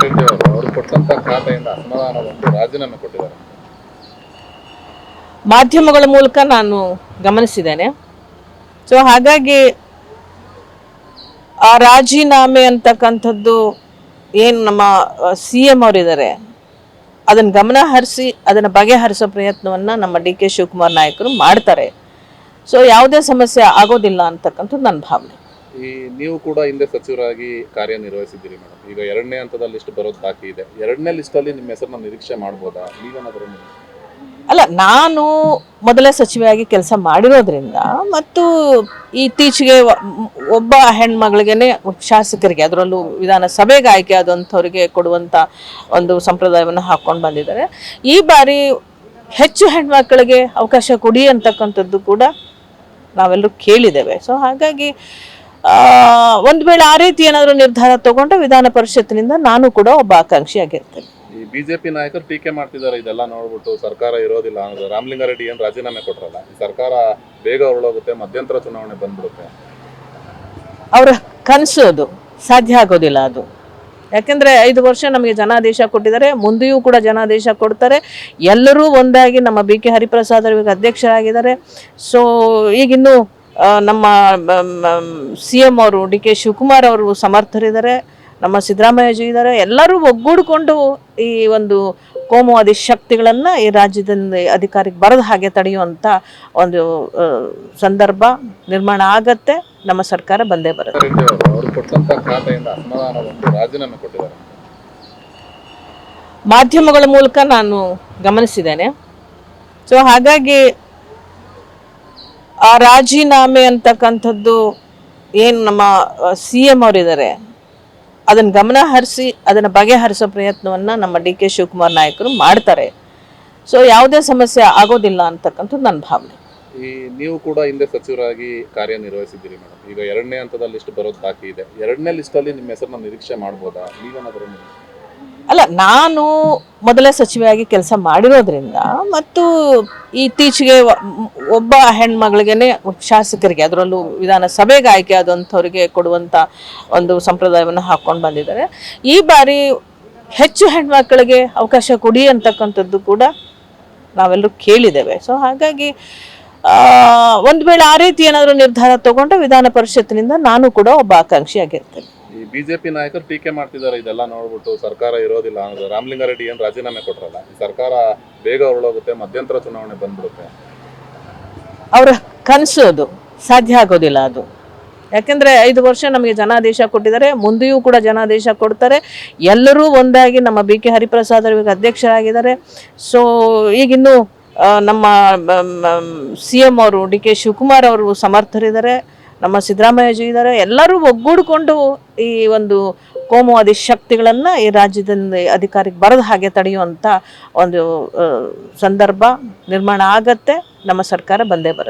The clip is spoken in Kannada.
ರೆಡ್ಡಿ ಅವರು ಕೊಟ್ಟಂತ ಖಾತೆಯಿಂದ ಅಸಮಾಧಾನಗೊಂಡು ರಾಜೀನಾಮೆ ಕೊಟ್ಟಿದ್ದಾರೆ. ಮಾಧ್ಯಮಗಳ ಮೂಲಕ ನಾನು ಗಮನಿಸಿದ್ದೇನೆ. ಸೊ ಹಾಗಾಗಿ ಆ ರಾಜೀನಾಮೆ ಅಂತಕ್ಕಂಥದ್ದು ಏನು ನಮ್ಮ CM ಅವರಿದ್ದಾರೆ ಅದನ್ನು ಗಮನ ಹರಿಸಿ ಅದನ್ನು ಬಗೆಹರಿಸೋ ಪ್ರಯತ್ನವನ್ನು ನಮ್ಮ DK ಶಿವಕುಮಾರ್ ನಾಯಕರು ಮಾಡ್ತಾರೆ. ಸೊ ಯಾವುದೇ ಸಮಸ್ಯೆ ಆಗೋದಿಲ್ಲ ಅಂತಕ್ಕಂಥದ್ದು ನನ್ನ ಭಾವನೆ. ನೀವು ಕೂಡ ಹಿಂದೆ ಸಚಿವರಾಗಿ ಕಾರ್ಯನಿರ್ವಹಿಸಿದ್ದೀರಿ ಮೇಡಮ್. ಈಗ 2ನೇ ಹಂತದ ಲಿಸ್ಟ್ ಬರೋದು ಬಾಕಿ ಇದೆ. 2ನೇ ಲಿಸ್ಟಲ್ಲಿ ನಿಮ್ಮ ಹೆಸರನ್ನ ನಿರೀಕ್ಷೆ ಮಾಡ್ಬೋದಾ? ನೀವೇನಾದರೂ ಅಲ್ಲ, ನಾನು ಮೊದಲೇ ಸಚಿವೆಯಾಗಿ ಕೆಲಸ ಮಾಡಿರೋದ್ರಿಂದ ಮತ್ತು ಇತ್ತೀಚೆಗೆ ಒಬ್ಬ ಹೆಣ್ಮಗಳಿಗೇನೆ ಶಾಸಕರಿಗೆ, ಅದರಲ್ಲೂ ವಿಧಾನಸಭೆಗೆ ಆಯ್ಕೆ ಆದಂಥವರಿಗೆ ಕೊಡುವಂಥ ಒಂದು ಸಂಪ್ರದಾಯವನ್ನು ಹಾಕ್ಕೊಂಡು ಬಂದಿದ್ದಾರೆ. ಈ ಬಾರಿ ಹೆಚ್ಚು ಹೆಣ್ಮಕ್ಕಳಿಗೆ ಅವಕಾಶ ಕೊಡಿ ಅಂತಕ್ಕಂಥದ್ದು ಕೂಡ ನಾವೆಲ್ಲರೂ ಕೇಳಿದ್ದೇವೆ. ಸೊ ಹಾಗಾಗಿ ಒಂದು ವೇಳೆ ಆ ರೀತಿ ಏನಾದರೂ ನಿರ್ಧಾರ ತಗೊಂಡ್ರೆ ವಿಧಾನ ಪರಿಷತ್ತಿನಿಂದ ನಾನು ಕೂಡ ಒಬ್ಬ ಆಕಾಂಕ್ಷಿಯಾಗಿರ್ತೇನೆ. ಈ ಬಿಜೆಪಿ ನಾಯಕರು ಟೀಕೆ ಮಾಡ್ತಿದ್ದಾರೆ, ಇದೆಲ್ಲ ನೋಡ್ಬಿಟ್ಟು ಸರ್ಕಾರ ಇರೋದಿಲ್ಲ ಅನ್ನೋದು. ರಾಮಲಿಂಗಾರೆಡ್ಡಿ ಏನು ರಾಜೀನಾಮೆ ಕೊಟ್ಟರಲ್ಲ, ಈ ಸರ್ಕಾರ ಬೇಗ ಹೊರಳೋಗುತ್ತೆ, ಮಧ್ಯಂತರ ಚುನಾವಣೆ ಬಂದ್ಬಿಡುತ್ತೆ. ಅವರ ಕನಸು ಅದು, ಸಾಧ್ಯ ಆಗೋದಿಲ್ಲ ಅದು. ಯಾಕೆಂದರೆ 5 ವರ್ಷ ನಮಗೆ ಜನಾದೇಶ ಕೊಟ್ಟಿದ್ದಾರೆ, ಮುಂದೆಯೂ ಕೂಡ ಜನಾದೇಶ ಕೊಡ್ತಾರೆ. ಎಲ್ಲರೂ ಒಂದಾಗಿ ನಮ್ಮ BK ಹರಿಪ್ರಸಾದ್ ಅವರಿಗೆ ಅಧ್ಯಕ್ಷರಾಗಿದ್ದಾರೆ. ಸೊ ಈಗಿನ್ನೂ ನಮ್ಮ CM ಅವರು DK ಶಿವಕುಮಾರ್ ಅವರು ಸಮರ್ಥರಿದ್ದಾರೆ, ನಮ್ಮ ಸಿದ್ದರಾಮಯ್ಯಜಿ ಇದ್ದಾರೆ. ಎಲ್ಲರೂ ಒಗ್ಗೂಡಿಕೊಂಡು ಈ ಒಂದು ಕೋಮುವಾದಿ ಶಕ್ತಿಗಳನ್ನು ಈ ರಾಜ್ಯದಿಂದ ಅಧಿಕಾರಕ್ಕೆ ಬರದ ಹಾಗೆ ತಡೆಯುವಂಥ ಒಂದು ಸಂದರ್ಭ ನಿರ್ಮಾಣ ಆಗತ್ತೆ. ನಮ್ಮ ಸರ್ಕಾರ ಬಂದೇ ಬರುತ್ತೆ. ಅವರು ಕೊಟ್ಟಂತ ಖಾತೆಯಿಂದ ಅಸಮಾಧಾನಗೊಂಡು ರಾಜೀನಾಮೆ ಕೊಟ್ಟಿದ್ದಾರೆ. ಮಾಧ್ಯಮಗಳ ಮೂಲಕ ನಾನು ಗಮನಿಸಿದ್ದೇನೆ. ಸೊ ಹಾಗಾಗಿ ಆ ರಾಜೀನಾಮೆ ಅಂತಕ್ಕಂಥದ್ದು ಏನು ನಮ್ಮ CM ಅವರಿದ್ದಾರೆ ಅದನ್ನು ಗಮನ ಹರಿಸಿ ಅದನ್ನು ಬಗೆಹರಿಸೋ ಪ್ರಯತ್ನವನ್ನು ನಮ್ಮ DK ಶಿವಕುಮಾರ್ ನಾಯಕರು ಮಾಡ್ತಾರೆ. ಸೊ ಯಾವುದೇ ಸಮಸ್ಯೆ ಆಗೋದಿಲ್ಲ ಅಂತಕ್ಕಂಥದ್ದು ನನ್ನ ಭಾವನೆ. ನೀವು ಕೂಡ ಹಿಂದೆ ಸಚಿವರಾಗಿ ಕಾರ್ಯನಿರ್ವಹಿಸಿದ್ದೀರಿ ಮೇಡಮ್. ಈಗ 2ನೇ ಹಂತದ ಲಿಸ್ಟ್ ಬರೋದು ಬಾಕಿ ಇದೆ. 2ನೇ ಲಿಸ್ಟಲ್ಲಿ ನಿಮ್ಮ ಹೆಸರನ್ನ ನಿರೀಕ್ಷೆ ಮಾಡ್ಬೋದಾ? ನೀವೇನಾದರೂ ಅಲ್ಲ, ನಾನು ಮೊದಲೇ ಸಚಿವೆಯಾಗಿ ಕೆಲಸ ಮಾಡಿರೋದ್ರಿಂದ ಮತ್ತು ಇತ್ತೀಚೆಗೆ ಒಬ್ಬ ಹೆಣ್ಮಗಳಿಗೇನೆ ಶಾಸಕರಿಗೆ, ಅದರಲ್ಲೂ ವಿಧಾನಸಭೆಗೆ ಆಯ್ಕೆ ಆದಂಥವರಿಗೆ ಕೊಡುವಂಥ ಒಂದು ಸಂಪ್ರದಾಯವನ್ನು ಹಾಕ್ಕೊಂಡು ಬಂದಿದ್ದಾರೆ. ಈ ಬಾರಿ ಹೆಚ್ಚು ಹೆಣ್ಮಕ್ಕಳಿಗೆ ಅವಕಾಶ ಕೊಡಿ ಅಂತಕ್ಕಂಥದ್ದು ಕೂಡ ನಾವೆಲ್ಲರೂ ಕೇಳಿದ್ದೇವೆ. ಸೊ ಹಾಗಾಗಿ ಒಂದು ವೇಳೆ ಆ ರೀತಿ ಏನಾದರೂ ನಿರ್ಧಾರ ತಗೊಂಡ್ರೆ ವಿಧಾನ ಪರಿಷತ್ತಿನಿಂದ ನಾನು ಕೂಡ ಒಬ್ಬ ಆಕಾಂಕ್ಷಿಯಾಗಿರ್ತೇನೆ. ಈ ಬಿಜೆಪಿ ನಾಯಕರು ಟೀಕೆ ಮಾಡ್ತಿದ್ದಾರೆ, ಇದೆಲ್ಲ ನೋಡ್ಬಿಟ್ಟು ಸರ್ಕಾರ ಇರೋದಿಲ್ಲ ಅನ್ನೋದು. ರಾಮಲಿಂಗಾರೆಡ್ಡಿ ಏನು ರಾಜೀನಾಮೆ ಕೊಟ್ಟರಲ್ಲ, ಈ ಸರ್ಕಾರ ಬೇಗ ಹೊರಳೋಗುತ್ತೆ, ಮಧ್ಯಂತರ ಚುನಾವಣೆ ಬಂದ್ಬಿಡುತ್ತೆ. ಅವರ ಕನಸು ಅದು, ಸಾಧ್ಯ ಆಗೋದಿಲ್ಲ ಅದು. ಯಾಕೆಂದರೆ 5 ವರ್ಷ ನಮಗೆ ಜನಾದೇಶ ಕೊಟ್ಟಿದ್ದಾರೆ, ಮುಂದೆಯೂ ಕೂಡ ಜನಾದೇಶ ಕೊಡ್ತಾರೆ. ಎಲ್ಲರೂ ಒಂದಾಗಿ ನಮ್ಮ BK ಹರಿಪ್ರಸಾದ್ ಅವರಿಗೆ ಅಧ್ಯಕ್ಷರಾಗಿದ್ದಾರೆ. ಸೊ ಈಗಿನ್ನೂ ನಮ್ಮ CM ಅವರು DK ಶಿವಕುಮಾರ್ ಅವರು ಸಮರ್ಥರಿದ್ದಾರೆ, ನಮ್ಮ ಸಿದ್ದರಾಮಯ್ಯಜಿ ಇದ್ದಾರೆ. ಎಲ್ಲರೂ ಒಗ್ಗೂಡಿಕೊಂಡು ಈ ಒಂದು ಕೋಮುವಾದಿ ಶಕ್ತಿಗಳನ್ನು ಈ ರಾಜ್ಯದಿಂದ ಅಧಿಕಾರಕ್ಕೆ ಬರದ ಹಾಗೆ ತಡೆಯುವಂಥ ಒಂದು ಸಂದರ್ಭ ನಿರ್ಮಾಣ ಆಗತ್ತೆ. ನಮ್ಮ ಸರ್ಕಾರ ಬಂದೇ ಬರುತ್ತೆ.